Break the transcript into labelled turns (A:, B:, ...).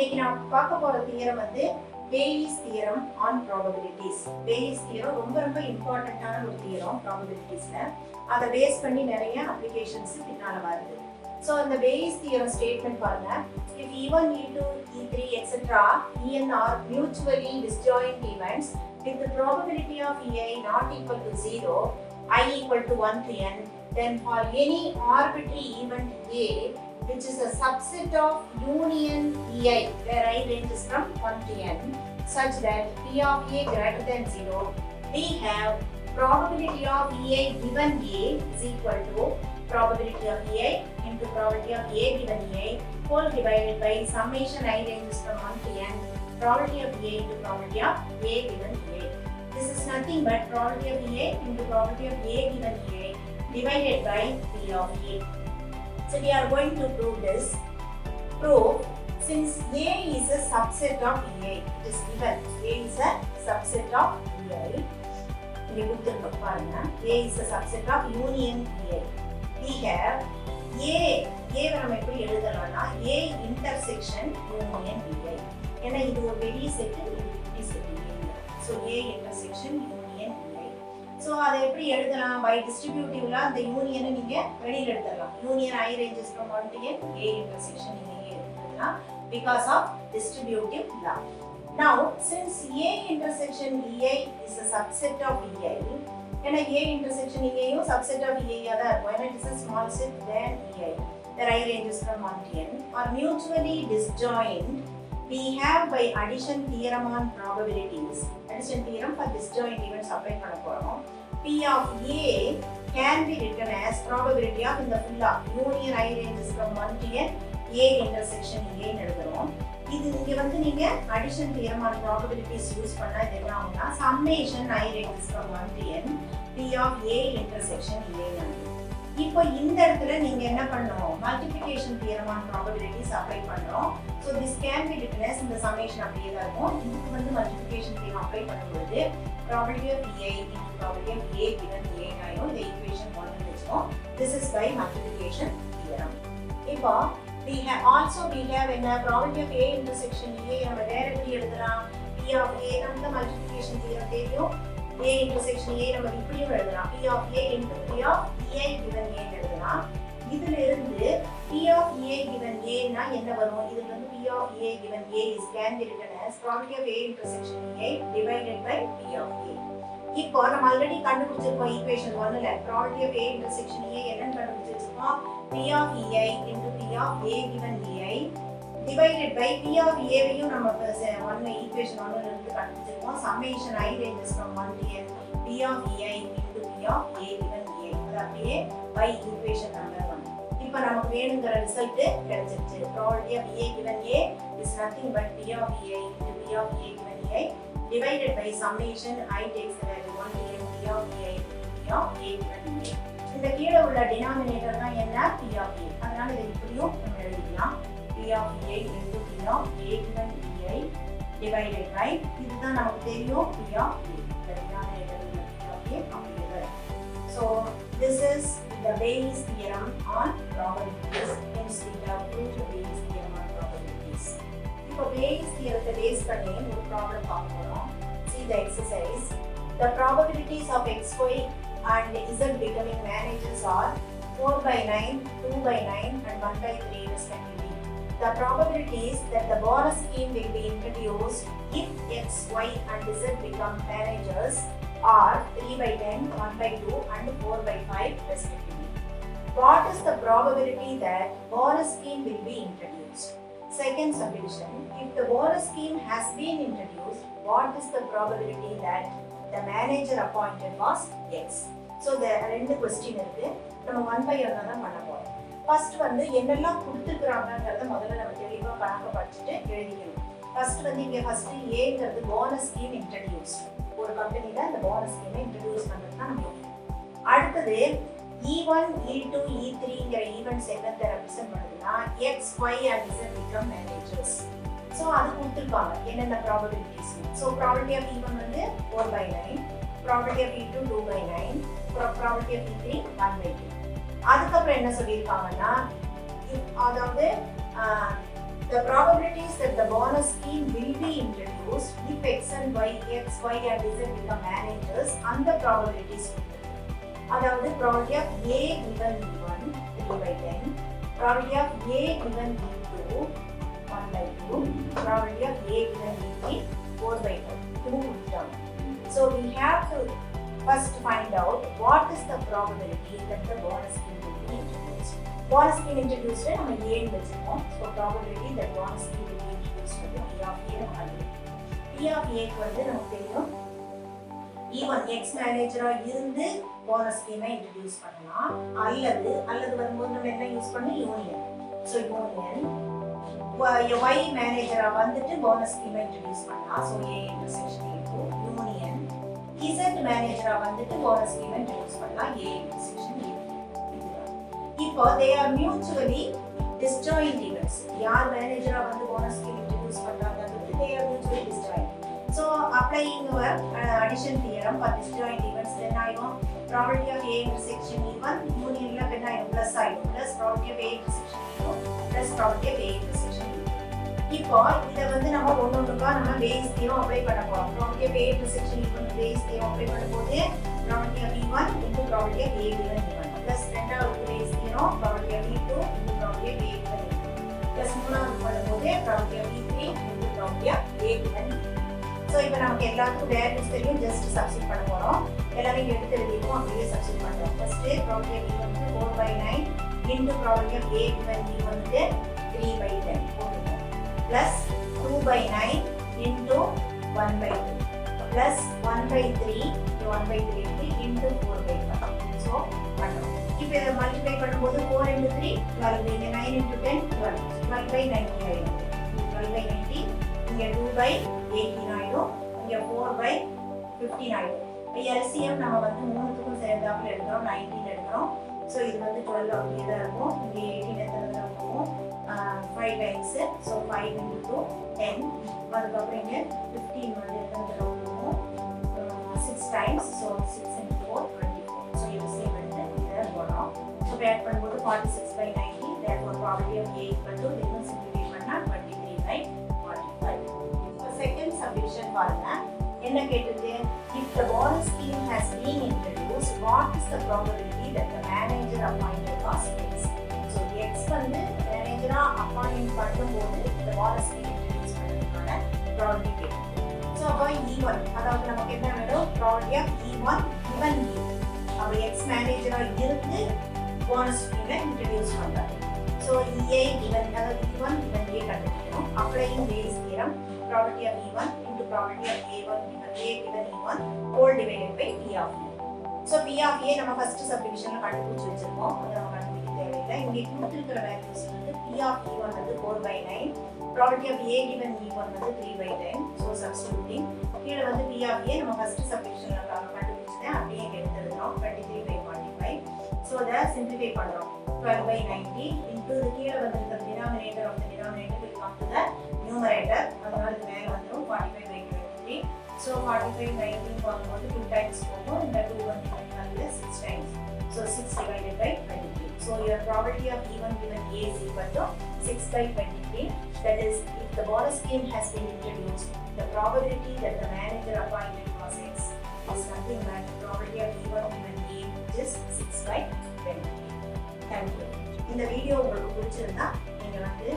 A: இன்னைக்கு நான் பார்க்க போற தியரம் வந்து பேலிஸ் தியரம் ஆன் ப்ராபபிலிட்டிஸ். பேலிஸ் தியரம் ரொம்ப ரொம்ப இம்பார்ட்டன்ட்டான ஒரு தியரம் ப்ராபபிலிட்டிஸ்ல. அதை பேஸ் பண்ணி நிறைய அப்ளிகேஷன்ஸ் பின்னால வருது. ஸோ இந்த பேலிஸ் தியரம் ஸ்டேட்மெண்ட் பாருங்க. If E1, E2, E3, etc. En are mutually disjoint events with the probability of Ei not equal to 0, I equal to 1 to n, then for any arbitrary event A which is a subset of union Ei, where I ranges from 1 to n, such that P of A greater than 0, we have probability of Ei given A is equal to probability of Ei into probability of A given A whole divided by summation I ranges from 1 to n, probability of A into probability of A given A. This is nothing but probability of A into probability of A given A divided by P of A. So we are going to prove this. Prove since A is a subset of A, it is given A is a subset of A. A is a subset of union A. We have A நம்ம எப்படி எழுதலாம்னா A intersection union A. ஏன்னா இது ஒரு பெரிய set, இது பெரிய set. So A intersection union A. So அதை எப்படி எழுதலாம்? பை டிஸ்ட்ரிபியூட்டிவ்ல அந்த யூனியனை நீங்க வெளியில் எடுத்துடலாம். Union I ranges from 1 to n, A intersection நீங்க எடுத்துடலாம் because of distributive law. Now since A intersection EI is a subset of EI, ஏன்னா A intersection EIயும் subset of EI தான் இருக்கும். ஏன்னா it is a small set than EI. The I ranges from 1 to n are mutually disjoint. We have by addition theorem on probabilities. Addition theorem for disjoint events apply பண்ண போறோம். P of A can be written as probability of இந்த full union I ranges from 1 to n, A intersection A ன்னு எழுதுறோம். இது இங்க வந்து நீங்க addition theorem on probabilities use பண்ணா இது என்ன ஆகும்னா summation I ranges from 1 to n, P of A intersection A ன்னு. இப்போ இந்த இடத்துல நீங்க என்ன பண்ணணும்? Multiplication theorem on probabilities apply பண்றோம். So this can be written as இந்த சம்மேஷன் அப்படியே தான் இருக்கும். இதுக்கு வந்து மல்டிப்ளிகேஷன் தியரம் அப்ளை பண்ணும்போது probability of Ei into probability of A given A ஆயிடும். இந்த ஈக்குவேஷன் 1 ன்னு வெச்சுப்போம். This is by multiplication theorem. இப்போ we have என்ன probability of A intersection A நம்ம டைரக்ட்லி எழுதலாம். P of A அந்த மல்டிப்ளிகேஷன் தியரம் தெரியும். A intersection A நம்ம இப்படியும் எழுதலாம். P of A into P of Ei given A எழுதலாம். இதுல இருந்து P of A given A னா என்ன வரும்? இதுல இருந்து P of A given A is can be written as probability of A intersection A divided by P of A. இப்போ நம்ம ஆல்ரெடி கண்டுபிடிச்சிருக்கோம் equation 1ல probability of A intersection A என்னன்னு கண்டுபிடிச்சிருக்கோம்? P of Ei into P of A given Ai divided by P of A வையும் நம்ம 1 equation 1ல இருந்து கண்டுபிடிச்சிருக்கோம். summation I ranges from 1 to n, P of Ei into P of A given A. அது அப்படியே by equation number 1. இப்போ நமக்கு வேணுங்கிற result கிடைச்சிருச்சு. probability of A given A is nothing but P of Ei into P of A given A divided by summation I takes the value 1 to n, P of Ei into P of A given A. இந்த கீழே உள்ள denominator தான் என்ன? P of A. அதனால இதை இப்படியும் நம்ம எழுதிக்கலாம். P of A into P of A given Ei divided by இதுதான் நமக்கு தெரியும் P of A. The denominator is P of A அப்படியே. So this is the Bayes theorem on probabilities. Hence we have proved the Bayes theorem on probabilities. இப்போ Bayes theorem base பண்ணி ஒரு problem பார்க்க போறோம். See the exercise. The probabilities of xy and z becoming managers are 4 by 9, 2 by 9 and 1 by 3 respectively. The probabilities that the bonus scheme will be introduced if x, y and z become managers are 3 by 10, 1 by 2 and 4 by 5 respectively. What is the probability that bonus scheme will be introduced? Second subdivision, if the bonus scheme has been introduced, what is the probability that the manager appointed was x? So the ரெண்டு question இருக்கு. நம்ம 1 by 1 தான் பண்ண போறோம். First வந்து என்னெல்லாம் கொடுத்துக்கறாங்கங்கறத முதல்ல நம்ம தெளிவா கணக்கு படிச்சிட்டு எழுதிக்கணும். ஃபர்ஸ்ட் வந்து இங்க ஃபர்ஸ்ட் ஏங்கிறது போனஸ் ஸ்கீம் இன்ட்ரோ듀ஸ். ஒரு கம்பெனில அந்த போனஸ் ஸ்கீமை இன்ட்ரோ듀ஸ் பண்றது தான் நம்ம. அடுத்து E1, E2, E3ங்கற ஈவென்ட்ஸ் என்னத்தை ரெப்ரசன்ட் பண்ணுதுன்னா x, y and z become managers. So அது கொடுத்திருக்காங்க என்னென்ன probabilities. So probability of E1 வந்து 4 by 9, probability of E2 2 by 9, probability of E3 1 by 2. அதுக்கப்புறம் என்ன சொல்லியிருக்காங்கன்னா அதாவது The probabilities that the bonus scheme will be introduced if X and Y, X, Y and Z become managers and the probabilities. அதாவது probability of A given B1 3 by 10, probability of A given B2 1 by 2, probability of A given B3 4 by 2 term. So we have to first find out what is the probability that the bonus scheme will be introduced. Bonus scheme introduced நம்ம A ன்னு வெச்சுப்போம். So probability that bonus scheme will be introduced வந்து P of A நம்ம P of A க்கு வந்து நமக்கு தெரியும் E1 X மேனேஜரா இருந்து bonus scheme introduce பண்ணலாம் அல்லது வரும்போது நம்ம என்ன யூஸ் பண்ணோம் யூனியன். So யூனியன் Y மேனேஜரா வந்துட்டு bonus scheme introduce பண்ணலாம். So A intersection A2 union Z மேனேஜரா வந்துட்டு bonus scheme introduce பண்ணலாம். A intersection A3. இப்போ they are mutually disjoint events. யார் மேனேஜரா வந்து bonus scheme introduce பண்றாங்கன்றது they are mutually disjoint. So applying our addition theorem for disjoint events then ஆயிடும் probability of A intersection E1 யூனியன்ல என்ன ஆயிடும் plus ஆயிடும் plus probability of A intersection E2 plus probability of A intersection E3. இப்போ இத வந்து நம்ம ஒவ்வொன்றுக்கா நம்ம base theorem apply பண்ண போறோம். probability of A intersection E1 base theorem apply பண்ணும்போது probability of E1 into probability of A given E1 plus ரெண்டாவது base theorem probability of E2 into probability of A given E2 plus மூணாவது பண்ணும்போது probability of E3 into probability of A given E2. So இப்போ நமக்கு எல்லாத்துக்கும் values தெரியும் just substitute பண்ண போறோம். எல்லாரும் எடுத்து எழுதிருக்கோம் அப்படியே சப்ஸ்டிட் பண்றோம். ஃபர்ஸ்ட் probability of E1 வந்து 4 by 9 into probability of A given E1 வந்து 3 by 10 போட்டுருக்கோம். plus 2 by 9 into 1 by 2 plus 1 by 3 1 by 3 into 4 by 5. So பண்ணுறோம். இப்போ இதை மல்டிப்ளை பண்ணும்போது 4 into 3 12 இங்கே 9 into 10 12 12 by 90 ஆயிடும். 12 by 90 இங்கே 2 by 18 ஆயிடும். இங்கே 4 by 15 ஆயிடும். இப்போ LCM நம்ம வந்து மூணுத்துக்கும் சேர்ந்தாப்புல எடுக்கிறோம் 19 எடுக்கிறோம். ஸோ இது வந்து 12 அப்படியே தான் இருக்கும். இங்கே 18 எத்தனை தான் இருக்கும் 5 times. So 5 into 10. அதுக்கப்புறம் இங்கே 15 வந்து எத்தனை தடவை இருக்கும் 6 times. So 6 into 4 24. So இது சேம் எடுத்து இதை போடுறோம். ஸோ ஆட் பண்ணும்போது 46 by 90. Therefore probability of A equal to இதுவும் சிம்பிளிஃபை பண்ணால் 23 by 45. இப்போ செகண்ட் சப்டிவிஷன் பாருங்க என்ன கேட்டது if the bonus scheme has been introduced what is the probability that the manager appointed was X. So X வந்து மேனேஜரா appoint பண்ணும்போது இந்த bonus scheme introduce பண்ணதுக்கான probability கேட்டது. ஸோ அப்போ E1 அதாவது நமக்கு என்ன வேணும் probability of E1 given E. அப்போ X மேனேஜரா இருந்து bonus scheme introduce பண்றாரு. ஸோ EA given அதாவது E1 given A கண்டுபிடிக்கணும். applying Bayes theorem probability of E1 into probability of A1 given A given E1 whole divided by P of E. So P of A நம்ம first subdivisionல கண்டுபிடிச்சு வச்சிருக்கோம். அதை நம்ம கண்டுபிடிக்க தேவையில்லை. இங்கே கொடுத்திருக்கிற வேல்யூஸ் வந்து P of E1 வந்து 4 by 9, probability of A given E1 வந்து 3 by 10. So substituting கீழே வந்து P of A நம்ம first subdivisionல கண்டுபிடிச்சேன் அப்படியே எடுத்து எழுதுறோம் 23 by 45. So அதை simplify பண்றோம் 12 by 90 into the கீழே வந்து the denominator of the denominator will come to the numerator. அதனால இது மேலே வந்துடும் 45 by 23. So 45 by 19 பார்க்கும்போது 2 times போகும். இந்த 2 வந்து 6 times. So 6 divided by 23. So your probability of E1 given A is equal to 6 by 23. That is, if the bonus scheme has been introduced, the probability that the manager appointed was X is nothing but the probability of E1 given A, which is 6 by 23. Thank you. இந்த video உங்களுக்கு பிடிச்சிருந்தா நீங்க வந்து